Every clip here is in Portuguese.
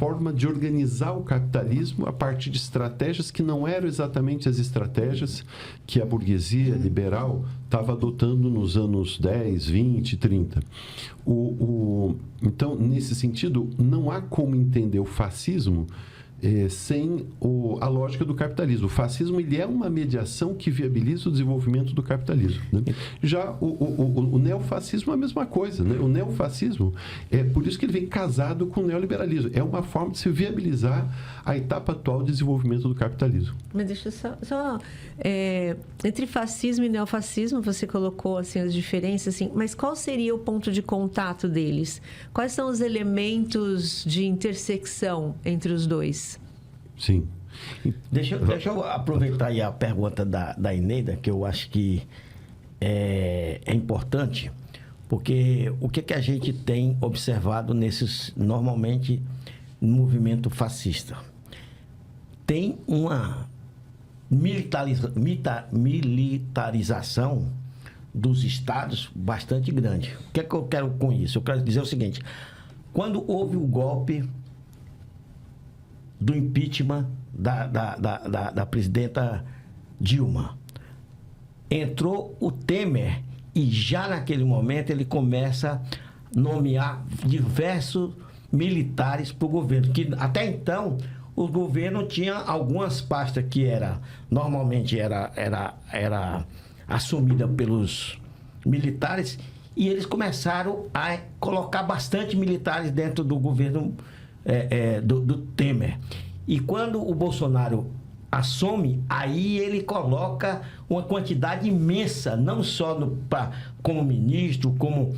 forma de organizar o capitalismo a partir de estratégias que não eram exatamente as estratégias que a burguesia liberal estava adotando nos anos 10, 20, 30. Então, nesse sentido, não há como entender o fascismo sem a lógica do capitalismo. O fascismo ele é uma mediação que viabiliza o desenvolvimento do capitalismo. Né? Já o neofascismo é a mesma coisa. Né? O neofascismo, por isso que ele vem casado com o neoliberalismo. É uma forma de se viabilizar a etapa atual de desenvolvimento do capitalismo. Mas deixa eu só entre fascismo e neofascismo, você colocou assim, as diferenças, assim, mas qual seria o ponto de contato deles? Quais são os elementos de intersecção entre os dois? Sim. Deixa eu aproveitar aí a pergunta da Eneida, que eu acho que é importante, porque o que a gente tem observado normalmente no movimento fascista? Tem uma militarização dos estados bastante grande. O que é que eu quero com isso? Eu quero dizer o seguinte: quando houve o golpe do impeachment da presidenta Dilma, entrou o Temer e já naquele momento ele começa a nomear diversos militares para o governo, que até então o governo tinha algumas pastas que normalmente era assumida pelos militares, e eles começaram a colocar bastante militares dentro do governo do Temer. E quando o Bolsonaro assume, aí ele coloca uma quantidade imensa, não só como ministro, como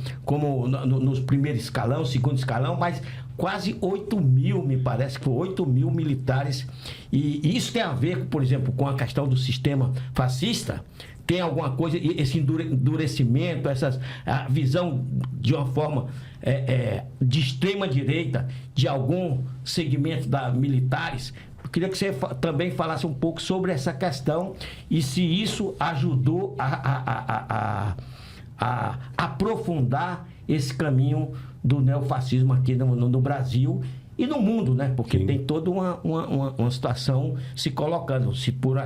nos primeiros escalão, segundo escalão, mas quase 8 mil, me parece que foi 8 mil militares. E isso tem a ver, por exemplo, com a questão do sistema fascista. Tem alguma coisa, esse endurecimento, a visão de uma forma de extrema direita de algum segmento da militares. Eu queria que você também falasse um pouco sobre essa questão e se isso ajudou a aprofundar esse caminho do neofascismo aqui no Brasil e no mundo, né? Porque Sim. Tem toda uma situação se colocando. Se por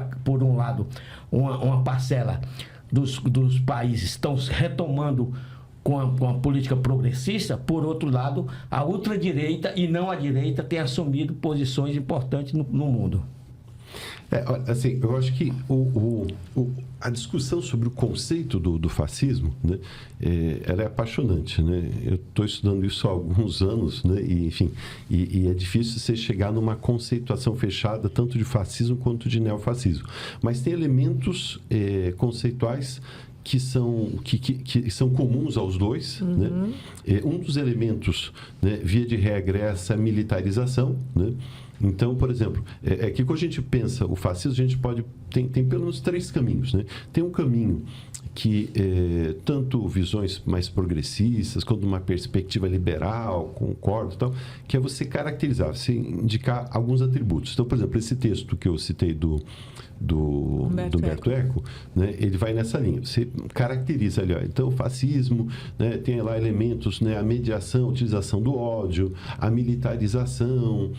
um lado uma parcela dos países estão retomando com a política progressista, por outro lado, a ultradireita e não a direita tem assumido posições importantes no mundo. Assim, eu acho que a discussão sobre o conceito do fascismo, né, ela é apaixonante, né? Eu estou estudando isso há alguns anos, né? E, enfim, é difícil você chegar numa conceituação fechada tanto de fascismo quanto de neofascismo. Mas tem elementos conceituais que são comuns aos dois. Uhum. Né? Um dos elementos, né, via de regra, é essa militarização, né? Então, por exemplo, que quando a gente pensa o fascismo, a gente tem pelo menos 3 caminhos. Né? Tem um caminho que, tanto visões mais progressistas, quanto uma perspectiva liberal, concordo, tal, que é você caracterizar, você indicar alguns atributos. Então, por exemplo, esse texto que eu citei do Humberto Eco, né, ele vai nessa linha. Você caracteriza ali, então o fascismo, né, tem lá elementos, né, a mediação, a utilização do ódio, a militarização,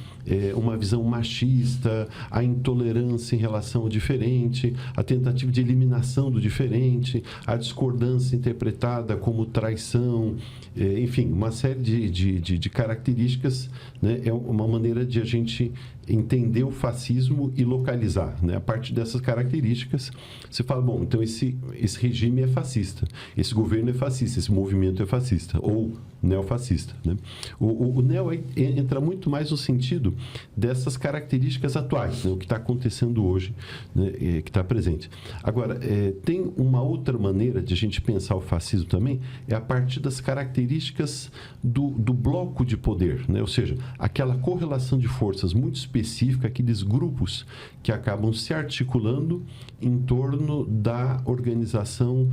uma visão machista, a intolerância em relação ao diferente, a tentativa de eliminação do diferente, a discordância interpretada como traição, enfim, uma série de características, né, é uma maneira de a gente entender o fascismo e localizar, né? A partir dessas características, você fala, bom, então esse regime é fascista, esse governo é fascista, esse movimento é fascista, ou neofascista, né? O neo entra muito mais no sentido dessas características atuais, né? O que está acontecendo hoje, né? Que está presente. Agora, tem uma outra maneira de a gente pensar o fascismo também, é a partir das características do bloco de poder, né? Ou seja, aquela correlação de forças muito específica, aqueles grupos que acabam se articulando em torno da organização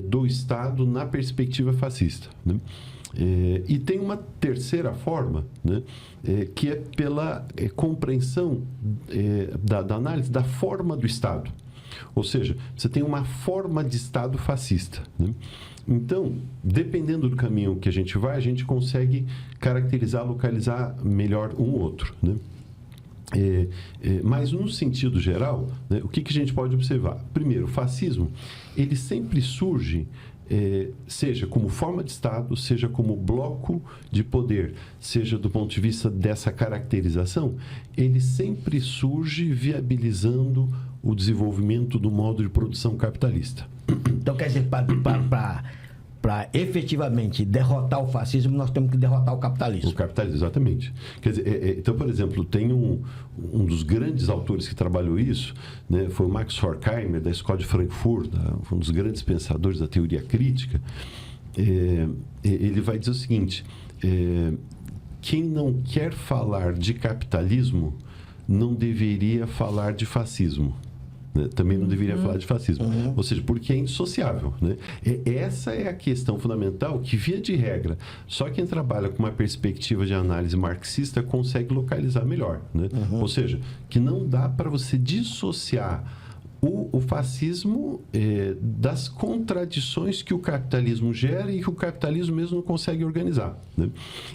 do Estado na perspectiva fascista, né? E tem uma terceira forma, né, que é pela compreensão da análise da forma do Estado. Ou seja, você tem uma forma de Estado fascista, né? Então, dependendo do caminho que a gente vai, a gente consegue caracterizar, localizar melhor um outro, né? Mas, no sentido geral, né, o que a gente pode observar? Primeiro, o fascismo, ele sempre surge, seja como forma de Estado, seja como bloco de poder, seja do ponto de vista dessa caracterização, ele sempre surge viabilizando o desenvolvimento do modo de produção capitalista. Então, quer dizer, para efetivamente derrotar o fascismo, nós temos que derrotar o capitalismo. O capitalismo, exatamente. Quer dizer, então, por exemplo, tem um dos grandes autores que trabalhou isso, né, foi o Max Horkheimer, da Escola de Frankfurt, um dos grandes pensadores da teoria crítica. Ele vai dizer o seguinte: quem não quer falar de capitalismo não deveria falar de fascismo. Né? Também não deveria falar de fascismo. Ou seja, porque é indissociável. Né? Essa é a questão fundamental que, via de regra, só quem trabalha com uma perspectiva de análise marxista consegue localizar melhor. Né? Ou seja, que não dá para você dissociar o fascismo das contradições que o capitalismo gera e que o capitalismo mesmo não consegue organizar. Né?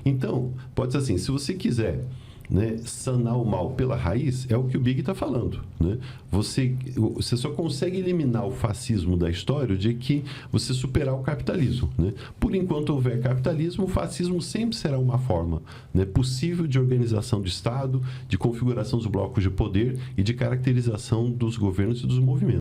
Então, pode ser assim, se você quiser, né, sanar o mal pela raiz, é o que o Big está falando. Né? Você só consegue eliminar o fascismo da história de que você superar o capitalismo. Né? Por enquanto houver capitalismo, o fascismo sempre será uma forma, né, possível de organização do Estado, de configuração dos blocos de poder e de caracterização dos governos e dos movimentos.